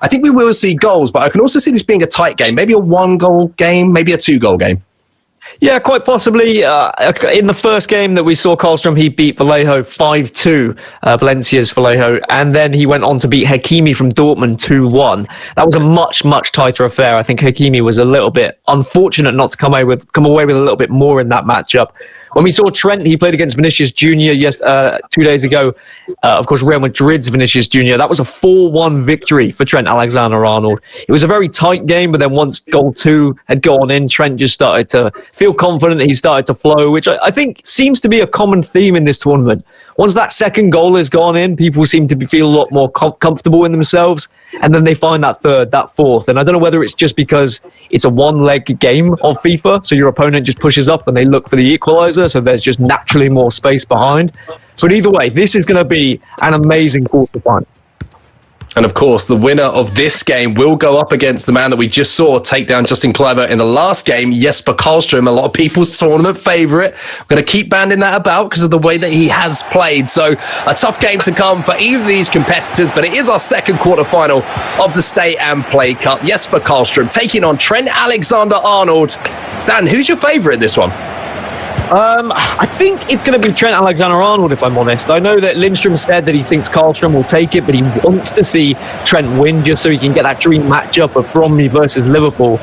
I think we will see goals, but I can also see this being a tight game, maybe a 1-goal game, maybe a 2-goal game. Yeah, quite possibly. In the first game that we saw Karlström, he beat Vallejo 5-2, Valencia's Vallejo, and then he went on to beat Hakimi from Dortmund 2-1. That was a much, much tighter affair. I think Hakimi was a little bit unfortunate not to come away with a little bit more in that matchup. When we saw Trent, he played against Vinicius Jr. 2 days ago. Of course, Real Madrid's Vinicius Jr. That was a 4-1 victory for Trent Alexander-Arnold. It was a very tight game, but then once goal 2 had gone in, Trent just started to feel confident. He started to flow, which I think seems to be a common theme in this tournament. Once that second goal has gone in, people seem to feel a lot more comfortable in themselves. And then they find that third, that fourth. And I don't know whether it's just because it's a one-leg game of FIFA, so your opponent just pushes up and they look for the equaliser, so there's just naturally more space behind. But either way, this is going to be an amazing quarter-final. And of course, the winner of this game will go up against the man that we just saw take down Justin Kluivert in the last game, Jasper Karlström, a lot of people's tournament favourite. We're going to keep banding that about because of the way that he has played. So a tough game to come for either of these competitors, but it is our second quarterfinal of the Stay and Play Cup. Jasper Karlström taking on Trent Alexander-Arnold. Dan, who's your favourite in this one? I think it's going to be Trent Alexander-Arnold, if I'm honest. I know that Lindstrom said that he thinks Karlström will take it, but he wants to see Trent win just so he can get that dream matchup of Bromley versus Liverpool.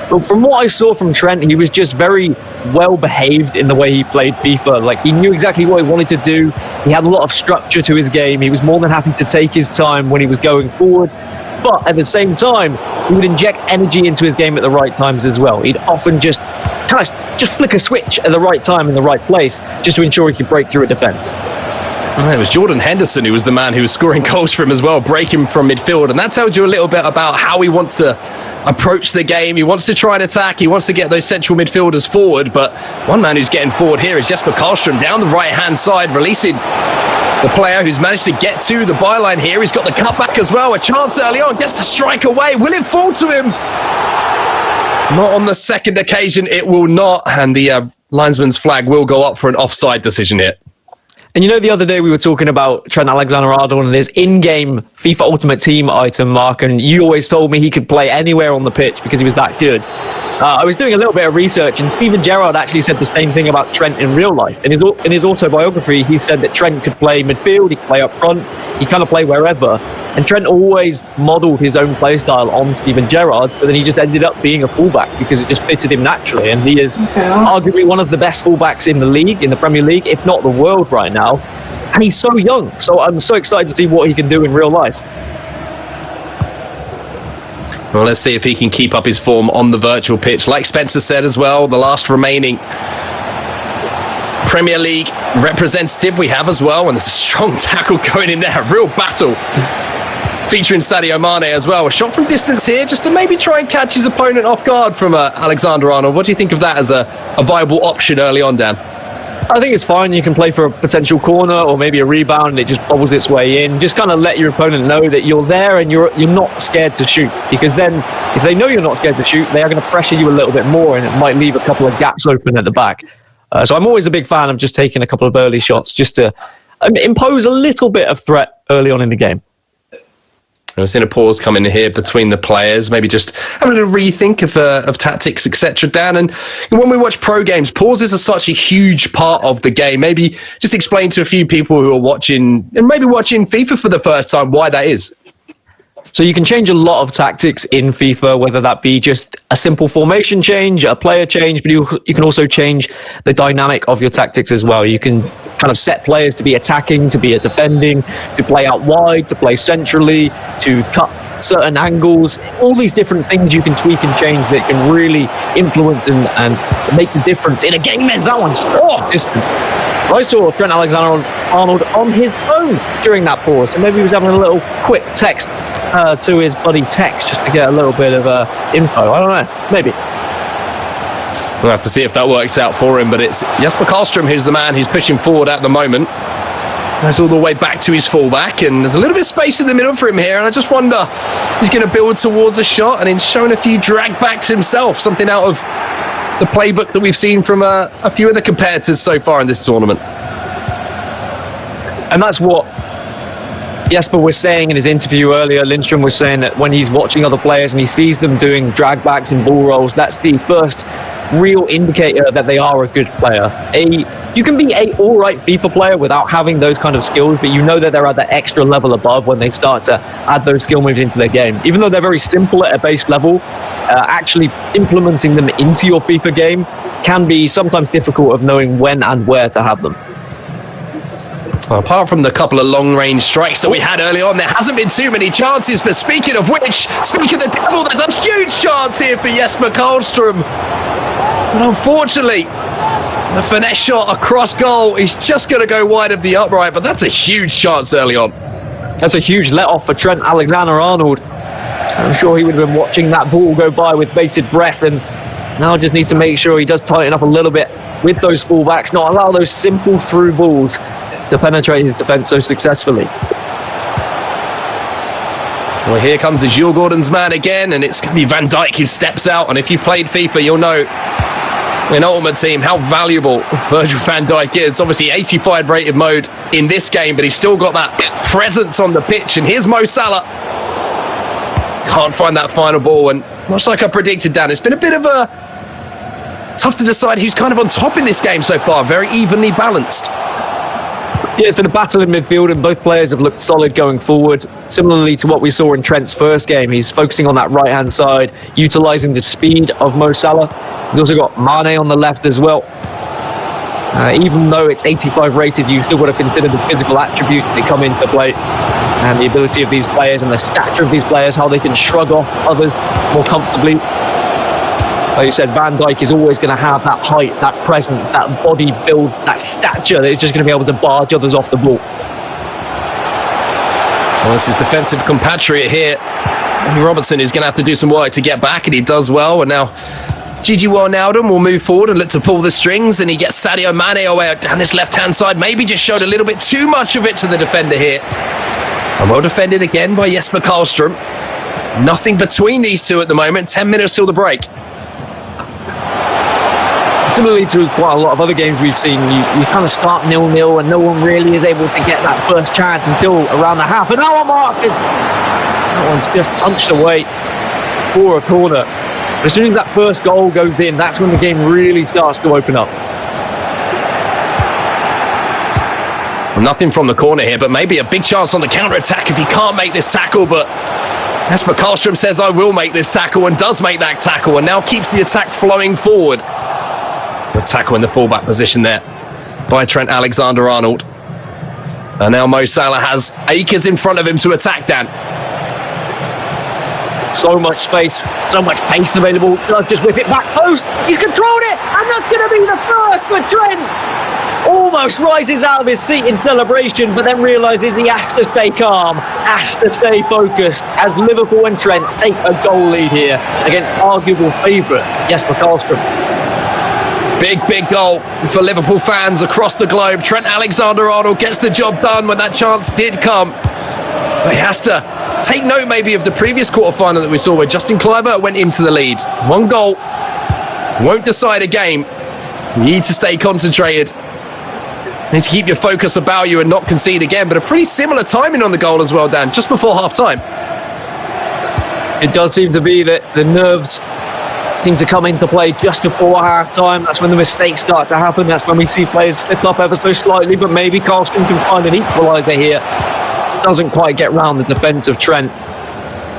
But from what I saw from Trent, he was just very well behaved in the way he played FIFA. Like, he knew exactly what he wanted to do. He had a lot of structure to his game. He was more than happy to take his time when he was going forward. But at the same time, he would inject energy into his game at the right times as well. He'd often just flick a switch at the right time in the right place just to ensure he could break through a defence. It was Jordan Henderson who was the man who was scoring goals for him as well, breaking from midfield. And that tells you a little bit about how he wants to approach the game. He wants to try and attack. He wants to get those central midfielders forward. But one man who's getting forward here is Jasper Karlström down the right-hand side, releasing the player who's managed to get to the byline here. He's got the cutback as well. A chance early on. Gets the strike away. Will it fall to him? Not on the second occasion. It will not. And the linesman's flag will go up for an offside decision here. And you know, the other day we were talking about Trent Alexander-Arnold and his in-game FIFA Ultimate Team item, Mark, and you always told me he could play anywhere on the pitch because he was that good. I was doing a little bit of research, and Steven Gerrard actually said the same thing about Trent in real life. In his autobiography, he said that Trent could play midfield, he could play up front, he kind of play wherever. And Trent always modelled his own play style on Steven Gerrard, but then he just ended up being a fullback because it just fitted him naturally. And he is arguably one of the best fullbacks in the league, in the Premier League, if not the world right now. And he's so young, so I'm so excited to see what he can do in real life. Well, let's see if he can keep up his form on the virtual pitch. Like Spencer said as well, the last remaining Premier League representative we have as well. And there's a strong tackle going in there. A real battle featuring Sadio Mane as well. A shot from distance here just to maybe try and catch his opponent off guard from Alexander-Arnold. What do you think of that as a viable option early on, Dan? I think it's fine. You can play for a potential corner or maybe a rebound and it just bobbles its way in. Just kind of let your opponent know that you're there and you're not scared to shoot. Because then if they know you're not scared to shoot, they are going to pressure you a little bit more and it might leave a couple of gaps open at the back. So I'm always a big fan of just taking a couple of early shots just to impose a little bit of threat early on in the game. I've seen a pause come in here between the players, maybe just having a little rethink of tactics, etc. Dan, and when we watch pro games, pauses are such a huge part of the game. Maybe just explain to a few people who are watching and maybe watching FIFA for the first time why that is. So you can change a lot of tactics in FIFA, whether that be just a simple formation change, a player change, but you can also change the dynamic of your tactics as well. You can kind of set players to be attacking, to be defending, to play out wide, to play centrally, to cut certain angles. All these different things you can tweak and change that can really influence and make the difference in a game as that one's distant. I saw Trent Alexander-Arnold on his phone during that pause, and maybe he was having a little quick text to his buddy Tex just to get a little bit of info. I don't know, maybe. We'll have to see if that works out for him, but it's Jasper Karlström who's the man who's pushing forward at the moment. Goes all the way back to his fullback, and there's a little bit of space in the middle for him here, and I just wonder if he's going to build towards a shot, and he's showing a few drag backs himself, something out of the playbook that we've seen from a few of the competitors so far in this tournament. And that's what Jasper was saying in his interview earlier, Lindstrom was saying that when he's watching other players and he sees them doing drag backs and ball rolls, that's the first real indicator that they are a good player. You can be a all right FIFA player without having those kind of skills, but you know that they're at that extra level above when they start to add those skill moves into their game. Even though they're very simple at a base level, actually implementing them into your FIFA game can be sometimes difficult of knowing when and where to have them. Well, apart from the couple of long-range strikes that we had early on, there hasn't been too many chances. But speaking of which, speaking of the devil, there's a huge chance here for Jesper Karlström. But unfortunately, the finesse shot across goal is just going to go wide of the upright. But that's a huge chance early on. That's a huge let-off for Trent Alexander-Arnold. I'm sure he would have been watching that ball go by with bated breath, and now just needs to make sure he does tighten up a little bit with those fullbacks, not allow those simple through balls to penetrate his defence so successfully. Well, here comes the Djurgårdens man again, and it's going to be Van Dijk who steps out. And if you've played FIFA, you'll know in Ultimate Team how valuable Virgil van Dijk is. Obviously 85 rated mode in this game, but he's still got that presence on the pitch. And here's Mo Salah. Can't find that final ball, and much like I predicted, Dan, it's been a bit of a tough to decide who's kind of on top in this game so far. Very evenly balanced. Yeah, it's been a battle in midfield, and both players have looked solid going forward. Similarly to what we saw in Trent's first game, he's focusing on that right-hand side, utilising the speed of Mo Salah. He's also got Mane on the left as well. Even though it's 85 rated, you've still got to consider the physical attributes that come into play, and the ability of these players and the stature of these players, how they can shrug off others more comfortably. Like you said, Van Dijk is always going to have that height, that presence, that body build, that stature that is just going to be able to barge others off the ball. Well, this is defensive compatriot here. Robertson is going to have to do some work to get back, and he does well. And now Gigi Wijnaldum will move forward and look to pull the strings, and he gets Sadio Mane away down this left-hand side. Maybe just showed a little bit too much of it to the defender here. And well defended again by Jesper Karlström. Nothing between these two at the moment. 10 minutes till the break. Similarly to quite a lot of other games we've seen, you kind of start 0-0 and no one really is able to get that first chance until around the half an hour mark. That one's just punched away for a corner. But as soon as that first goal goes in, that's when the game really starts to open up. Well, nothing from the corner here, but maybe a big chance on the counter-attack if he can't make this tackle. But Jesper Karlström says, I will make this tackle, and does make that tackle, and now keeps the attack flowing forward. The tackle in the fullback position there by Trent Alexander-Arnold. And now Mo Salah has acres in front of him to attack, Dan. So much space, so much pace available. Does just whip it back post. He's controlled it, and that's going to be the first for Trent. Almost rises out of his seat in celebration, but then realises he has to stay calm, has to stay focused, as Liverpool and Trent take a goal lead here against arguable favourite Jesper Karlström. Big goal for Liverpool fans across the globe. Trent Alexander-Arnold gets the job done when that chance did come. But he has to take note maybe of the previous quarter-final that we saw where Justin Kluivert went into the lead. One goal won't decide a game. You need to stay concentrated. You need to keep your focus about you and not concede again. But a pretty similar timing on the goal as well, Dan, just before half-time. It does seem to be that the nerves seem to come into play just before half-time. That's when the mistakes start to happen. That's when we see players slip up ever so slightly, but maybe Karlström can find an equaliser here. Doesn't quite get round the defence of Trent.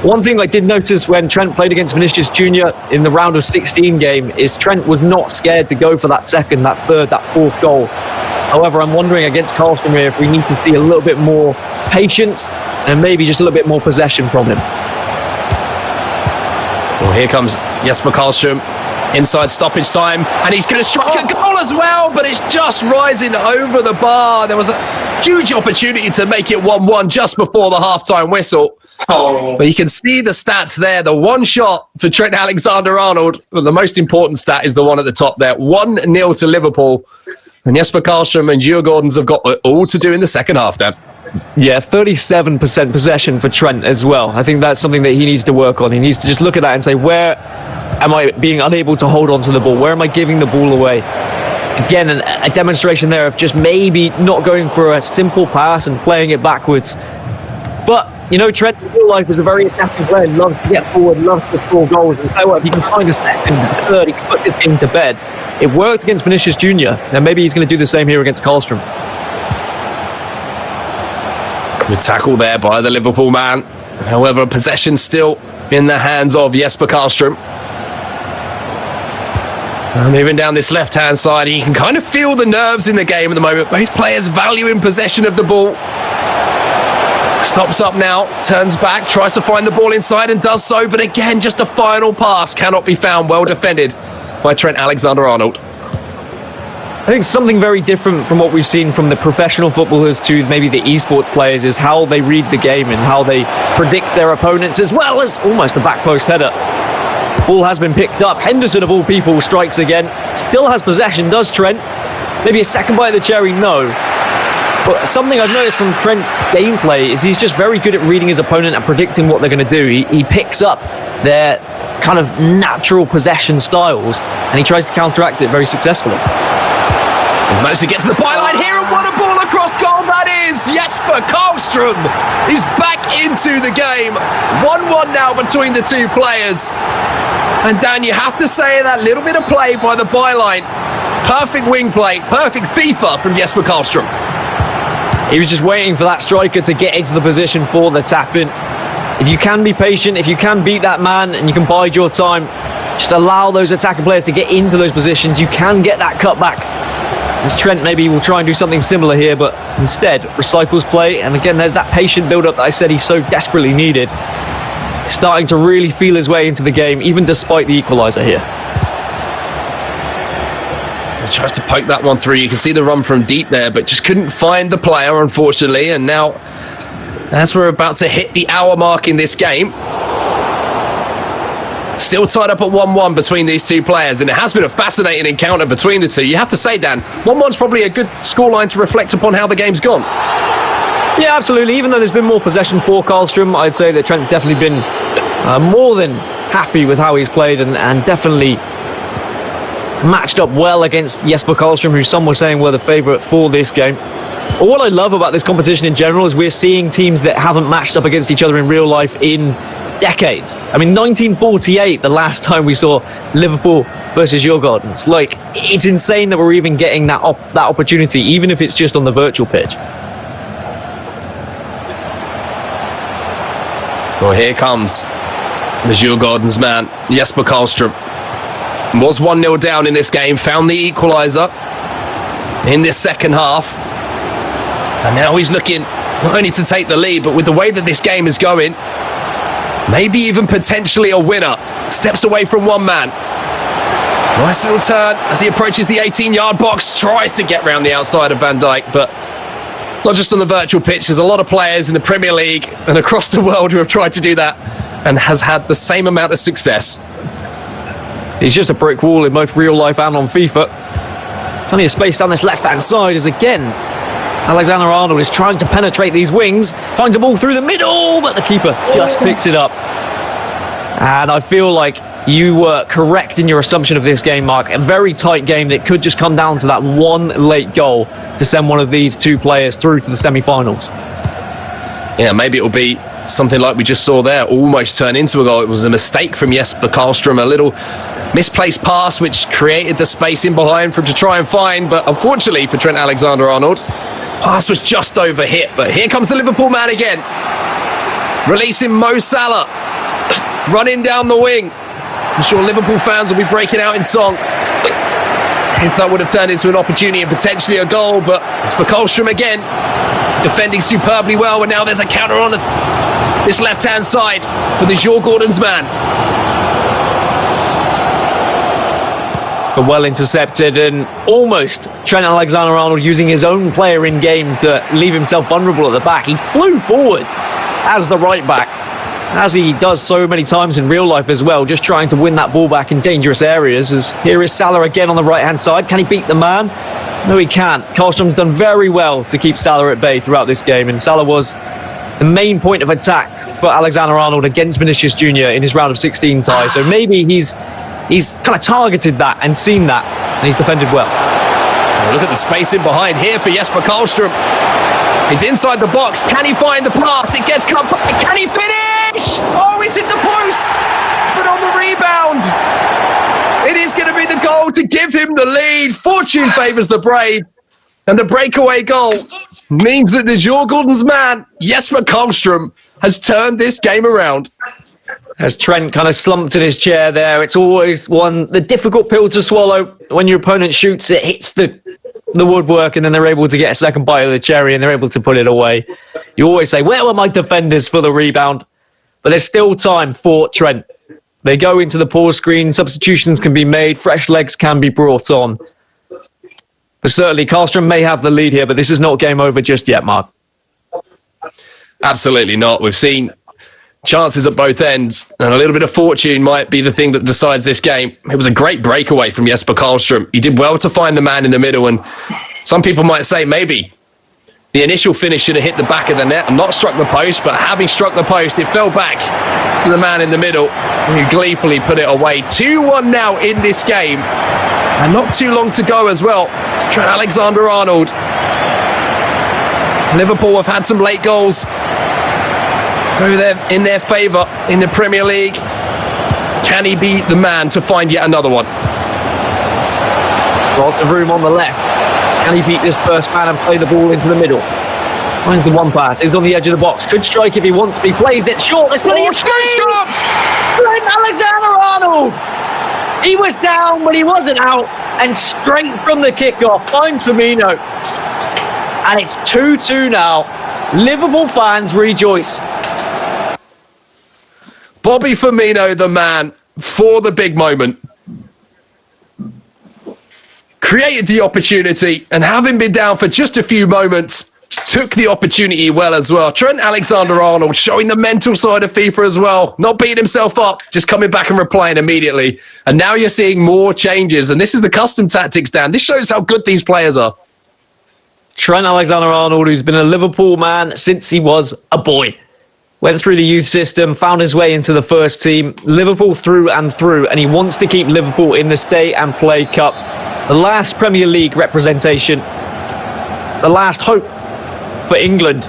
One thing I did notice when Trent played against Vinicius Jr. in the round of 16 game is Trent was not scared to go for that second, that third, that fourth goal. However, I'm wondering against Karlström here if we need to see a little bit more patience and maybe just a little bit more possession from him. Well, here comes Jesper Karlström inside stoppage time, and he's going to strike a goal as well, but it's just rising over the bar. There was a huge opportunity to make it 1-1 just before the halftime whistle. But you can see the stats there. The one shot for Trent Alexander-Arnold, but the most important stat is the one at the top there. 1-0 to Liverpool. And Jesper Karlström and Djurgårdens have got all to do in the second half, Dan. Yeah, 37% possession for Trent as well. I think that's something that he needs to work on. He needs to just look at that and say, where am I being unable to hold on to the ball? Where am I giving the ball away? Again, a demonstration there of just maybe not going for a simple pass and playing it backwards. But, Trent in real life is a very attacking player, loves to get forward, loves to score goals. And so what, if he can find a second, a third, he can put this game to bed. It worked against Vinicius Jr., and maybe he's going to do the same here against Karlström. Good tackle there by the Liverpool man. However, possession still in the hands of Jasper Karlström. Moving down this left-hand side, you can kind of feel the nerves in the game at the moment. Both players valuing possession of the ball. Stops up now, turns back, tries to find the ball inside and does so. But again, just a final pass cannot be found. Well defended by Trent Alexander-Arnold. I think something very different from what we've seen from the professional footballers to maybe the esports players is how they read the game and how they predict their opponents, as well as almost a back post header. Ball has been picked up. Henderson, of all people, strikes again. Still has possession, does Trent? Maybe a second bite of the cherry, no. But something I've noticed from Trent's gameplay is he's just very good at reading his opponent and predicting what they're going to do. He picks up their kind of natural possession styles and he tries to counteract it very successfully. He's managed to get to the byline here, and what a ball across goal that is! Jasper Karlström is back into the game. 1-1 now between the two players. And Dan, you have to say that little bit of play by the byline. Perfect wing play, perfect FIFA from Jasper Karlström. He was just waiting for that striker to get into the position for the tap-in. If you can be patient, if you can beat that man and you can bide your time, just allow those attacking players to get into those positions, you can get that cutback. As Trent maybe will try and do something similar here, but instead recycles play. And again, there's that patient build-up that I said he so desperately needed. Starting to really feel his way into the game, even despite the equaliser here. He tries to poke that one through. You can see the run from deep there, but just couldn't find the player, unfortunately. And now, as we're about to hit the hour mark in this game, still tied up at 1-1 between these two players, and it has been a fascinating encounter between the two. You have to say, Dan, 1-1's probably a good scoreline to reflect upon how the game's gone. Yeah, absolutely. Even though there's been more possession for Karlström, I'd say that Trent's definitely been more than happy with how he's played and definitely matched up well against Jasper Karlström, who some were saying were the favourite for this game. But what I love about this competition in general is we're seeing teams that haven't matched up against each other in real life in decades. I mean, 1948, the last time we saw Liverpool versus Djurgårdens. Like, it's insane that we're even getting that opportunity, even if it's just on the virtual pitch. Well, here comes the Djurgårdens man, Jasper Karlström. Was 1-0 down in this game, found the equaliser in this second half. And now he's looking not only to take the lead, but with the way that this game is going, maybe even potentially a winner. Steps away from one man. Nice little turn as he approaches the 18-yard box. Tries to get round the outside of Van Dijk, but not just on the virtual pitch. There's a lot of players in the Premier League and across the world who have tried to do that and has had the same amount of success. He's just a brick wall in both real life and on FIFA. Plenty of space down this left-hand side as again Alexander-Arnold is trying to penetrate these wings, finds a ball through the middle, but the keeper just picks it up. And I feel like you were correct in your assumption of this game, Mark. A very tight game that could just come down to that one late goal to send one of these two players through to the semi-finals. Yeah, maybe it'll be something like we just saw there, almost turn into a goal. It was a mistake from Jasper Karlström, a little misplaced pass which created the space in behind for him to try and find, but unfortunately for Trent Alexander-Arnold, pass was just over hit. But here comes the Liverpool man again, releasing Mo Salah, running down the wing. I'm sure Liverpool fans will be breaking out in song if that would have turned into an opportunity and potentially a goal. But it's for Karlström again, defending superbly well, and now there's a counter on this left-hand side for the Djurgårdens man. But well intercepted, and almost Trent Alexander-Arnold using his own player in game to leave himself vulnerable at the back. He flew forward as the right back, as he does so many times in real life as well, just trying to win that ball back in dangerous areas. As here is Salah again on the right-hand side. Can he beat the man? No, he can't. Karlström's done very well to keep Salah at bay throughout this game, and Salah was the main point of attack for Alexander-Arnold against Vinicius Jr. in his round of 16 tie. So maybe he's kind of targeted that and seen that, and he's defended well. Look at the space in behind here for Jasper Karlström. He's inside the box. Can he find the pass? It gets cut back. Can he finish? Oh, it's hit the post. But on the rebound, it is going to be the goal to give him the lead. Fortune favours the brave. And the breakaway goal means that the Djurgårdens man, Jasper has turned this game around. As Trent kind of slumped in his chair there, it's always the difficult pill to swallow. When your opponent shoots, it hits the woodwork, and then they're able to get a second bite of the cherry, and they're able to put it away. You always say, where were my defenders for the rebound? But there's still time for Trent. They go into the pause screen, substitutions can be made, fresh legs can be brought on. But certainly, Karlström may have the lead here, but this is not game over just yet, Mark. Absolutely not. We've seen chances at both ends, and a little bit of fortune might be the thing that decides this game. It was a great breakaway from Jasper Karlström. He did well to find the man in the middle, and some people might say maybe the initial finish should have hit the back of the net and not struck the post, but having struck the post, it fell back to the man in the middle, who gleefully put it away. 2-1 now in this game, and not too long to go as well. Trent Alexander-Arnold. Liverpool have had some late goals go there in their favour in the Premier League. Can he be the man to find yet another one? Lots of room on the left. Can he beat this first man and play the ball into the middle? Finds the one pass. He's on the edge of the box. Could strike if he wants to. He plays it short. There's plenty of space. Trent Alexander-Arnold. He was down, but he wasn't out. And straight from the kickoff, finds Firmino. And it's 2-2 now. Liverpool fans rejoice. Bobby Firmino, the man for the big moment, created the opportunity, and having been down for just a few moments, took the opportunity well as well. Trent Alexander-Arnold showing the mental side of FIFA as well, not beating himself up, just coming back and replying immediately. And now you're seeing more changes, and this is the custom tactics, Dan. This shows how good these players are. Trent Alexander-Arnold, who's been a Liverpool man since he was a boy. Went through the youth system, found his way into the first team. Liverpool through and through, and he wants to keep Liverpool in the Stay and Play Cup. The last Premier League representation. The last hope for England.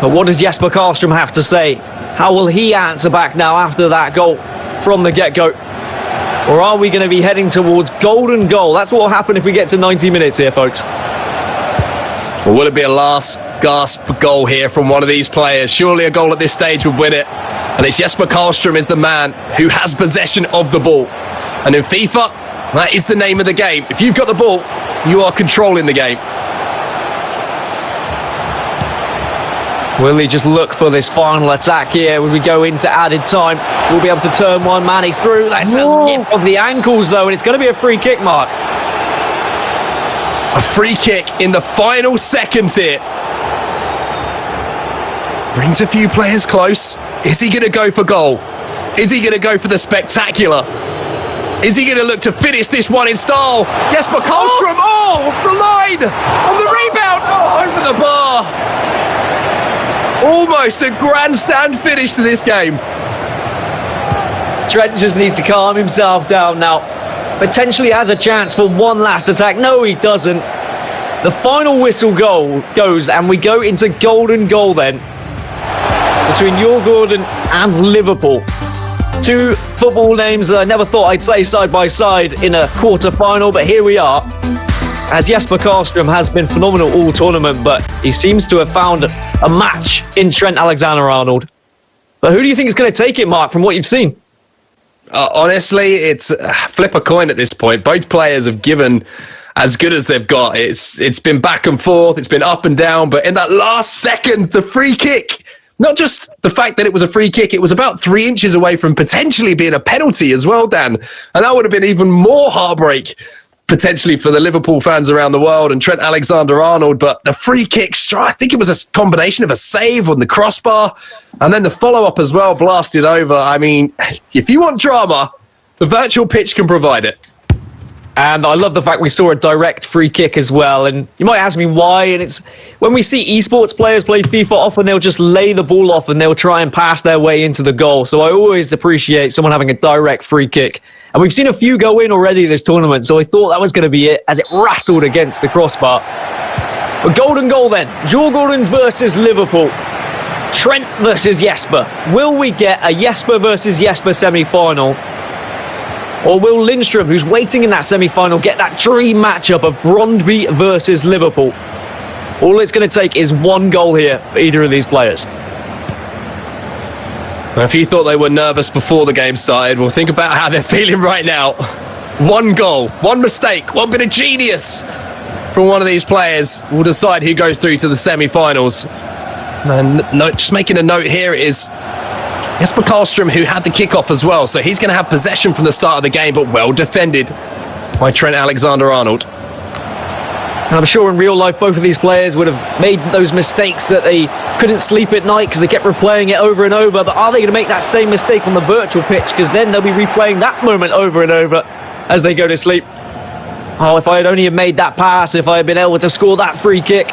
But what does Jasper Karlström have to say? How will he answer back now after that goal from the get-go? Or are we going to be heading towards golden goal? That's what will happen if we get to 90 minutes here, folks. Well, will it be a last gasp goal here from one of these players? Surely a goal at this stage would win it. And it's Jasper Karlström is the man who has possession of the ball. And in FIFA, that is the name of the game. If you've got the ball, you are controlling the game. Will he just look for this final attack here? When we go into added time, we'll be able to turn one man. He's through. That's a nip of the ankles, though, and it's going to be a free kick, Mark. A free kick in the final seconds here. Brings a few players close. Is he going to go for goal? Is he going to go for the spectacular? Is he going to look to finish this one in style? Jasper Karlström, the line! On the rebound! Over the bar! Almost a grandstand finish to this game. Trent just needs to calm himself down now. Potentially has a chance for one last attack. No, he doesn't. The final whistle goes, and we go into golden goal then between Djurgården and Liverpool. Two football names that I never thought I'd say side by side in a quarter-final, but here we are. As Jasper Karlström has been phenomenal all tournament, but he seems to have found a match in Trent Alexander-Arnold. But who do you think is going to take it, Mark, from what you've seen? Honestly, it's flip a coin at this point. Both players have given as good as they've got. It's been back and forth. It's been up and down. But in that last second, the free kick, not just the fact that it was a free kick, it was about 3 inches away from potentially being a penalty as well, Dan. And that would have been even more heartbreak potentially for the Liverpool fans around the world and Trent Alexander-Arnold. But the free kick strike, I think it was a combination of a save on the crossbar and then the follow-up as well, blasted over. I mean, if you want drama, the virtual pitch can provide it. And I love the fact we saw a direct free kick as well. And you might ask me why. And it's when we see esports players play FIFA, often they'll just lay the ball off and they'll try and pass their way into the goal. So I always appreciate someone having a direct free kick. And we've seen a few go in already this tournament, so I thought that was going to be it as it rattled against the crossbar. A golden goal then. Djurgårdens versus Liverpool. Trent versus Jasper. Will we get a Jasper versus Jasper semi-final? Or will Lindstrom, who's waiting in that semi-final, get that dream matchup of Brondby versus Liverpool? All it's going to take is one goal here for either of these players. Well, if you thought they were nervous before the game started, well, think about how they're feeling right now. One goal, one mistake, one bit of genius from one of these players will decide who goes through to the semi-finals. And just making a note here, it is Jesper Karlström who had the kickoff as well, so he's going to have possession from the start of the game, but well defended by Trent Alexander-Arnold. And I'm sure in real life both of these players would have made those mistakes that they couldn't sleep at night because they kept replaying it over and over, but are they going to make that same mistake on the virtual pitch? Because then they'll be replaying that moment over and over as they go to sleep. Oh, if I had only made that pass, if I had been able to score that free kick.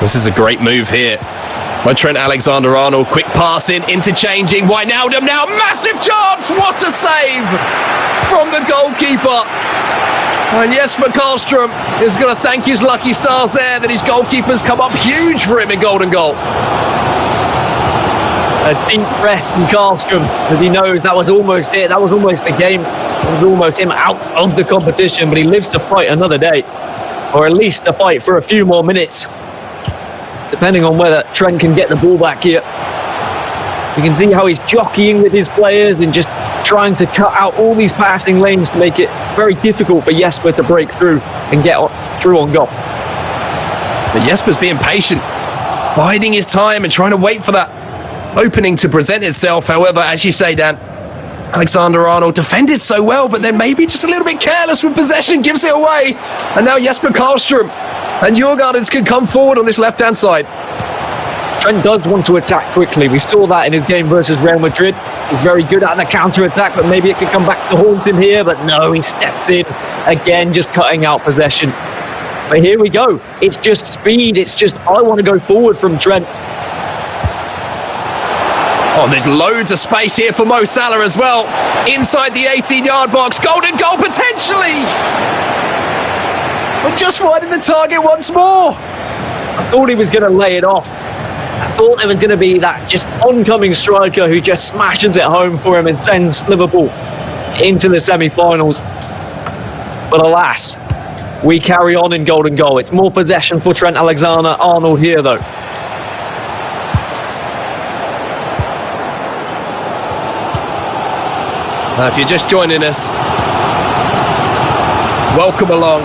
This is a great move here by Trent Alexander-Arnold. Quick passing, interchanging. Wijnaldum now, massive chance! What a save from the goalkeeper. And Jesper Karlström is going to thank his lucky stars there that his goalkeeper's come up huge for him in golden goal. A deep breath from Karlström as he knows that was almost it. That was almost the game. It was almost him out of the competition, but he lives to fight another day, or at least to fight for a few more minutes, depending on whether Trent can get the ball back here. You can see how he's jockeying with his players and just trying to cut out all these passing lanes to make it very difficult for Jasper to break through and get through on goal. But Jesper's being patient, biding his time and trying to wait for that opening to present itself. However, as you say, Dan, Alexander-Arnold defended so well, but then maybe just a little bit careless with possession, gives it away. And now Jesper Karlström and Djurgårdens can come forward on this left-hand side. Trent does want to attack quickly. We saw that in his game versus Real Madrid. He's very good at the counter-attack, but maybe it could come back to haunt him here. But no, he steps in again, just cutting out possession. But here we go. It's just speed. It's just, I want to go forward from Trent. Oh, there's loads of space here for Mo Salah as well. Inside the 18-yard box. Golden goal potentially. But just wide of the target once more. I thought he was going to lay it off. I thought there was going to be that just oncoming striker who just smashes it home for him and sends Liverpool into the semi-finals. But alas, we carry on in golden goal. It's more possession for Trent Alexander-Arnold here, though. If you're just joining us, welcome along.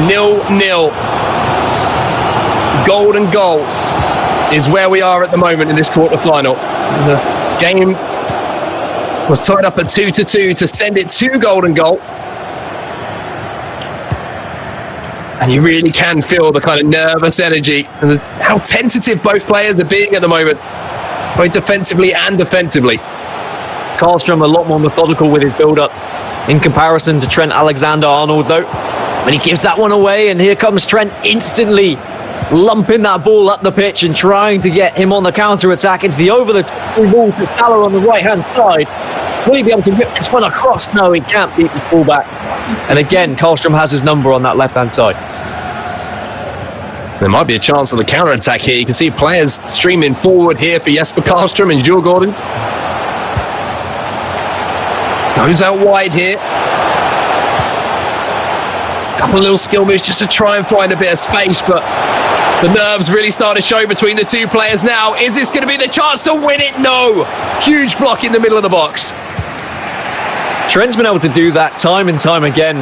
0-0. Golden goal is where we are at the moment in this quarter-final. The game was tied up at 2-2 to send it to golden goal. And you really can feel the kind of nervous energy and how tentative both players are being at the moment, both defensively and offensively. Karlström a lot more methodical with his build-up in comparison to Trent Alexander-Arnold, though. But he gives that one away, and here comes Trent instantly lumping that ball up the pitch and trying to get him on the counter-attack. It's the over-the-top ball to Salah on the right-hand side. Will he be able to whip this one across? No, he can't beat the fullback. And again, Karlström has his number on that left-hand side. There might be a chance of the counter-attack here. You can see players streaming forward here for Jesper Karlström and Djurgårdens. Goes out wide here. Couple of little skill moves just to try and find a bit of space, but the nerves really start to show between the two players now. Is this going to be the chance to win it? No. Huge block in the middle of the box. Trent's been able to do that time and time again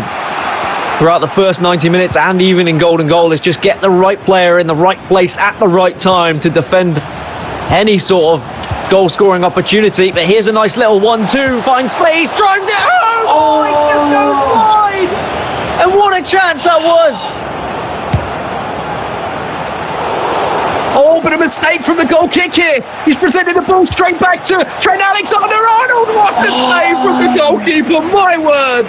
throughout the first 90 minutes and even in golden goal, is just get the right player in the right place at the right time to defend any sort of goal-scoring opportunity. But here's a nice little 1-2, finds space, drives it home! Oh, it just goes wide! And what a chance that was! Oh, but a mistake from the goal kick here. He's presented the ball straight back to Trent Alexander-Arnold. What a save from the goalkeeper, my word!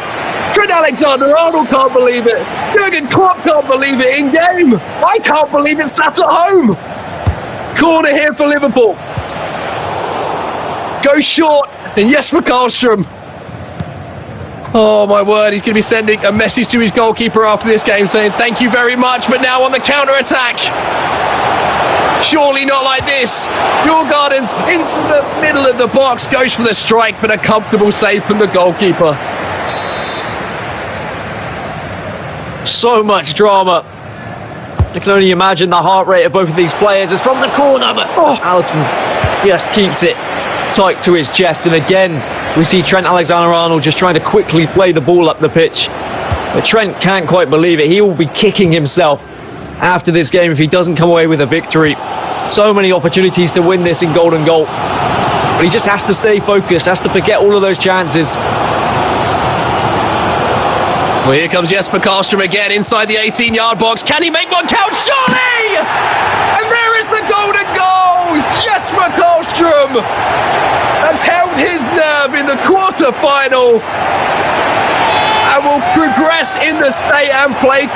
Trent Alexander-Arnold can't believe it. Jurgen Klopp can't believe it in game. I can't believe it sat at home. Corner here for Liverpool. Goes short, and Jesper Karlström Oh my word, he's going to be sending a message to his goalkeeper after this game saying thank you very much, but now on the counter-attack. Surely not like this. Djurgårdens into the middle of the box, goes for the strike, but a comfortable save from the goalkeeper. So much drama. I can only imagine the heart rate of both of these players. It's from the corner, but Alisson just keeps it tight to his chest. And again, we see Trent Alexander-Arnold just trying to quickly play the ball up the pitch. But Trent can't quite believe it. He will be kicking himself after this game if he doesn't come away with a victory. So many opportunities to win this in golden goal. But he just has to stay focused, has to forget all of those chances. Well, here comes Jasper again inside the 18-yard box. Can he make one count? Surely! And there is the golden goal! Jasper has held his nerve in the quarter-final and will progress in the stay and play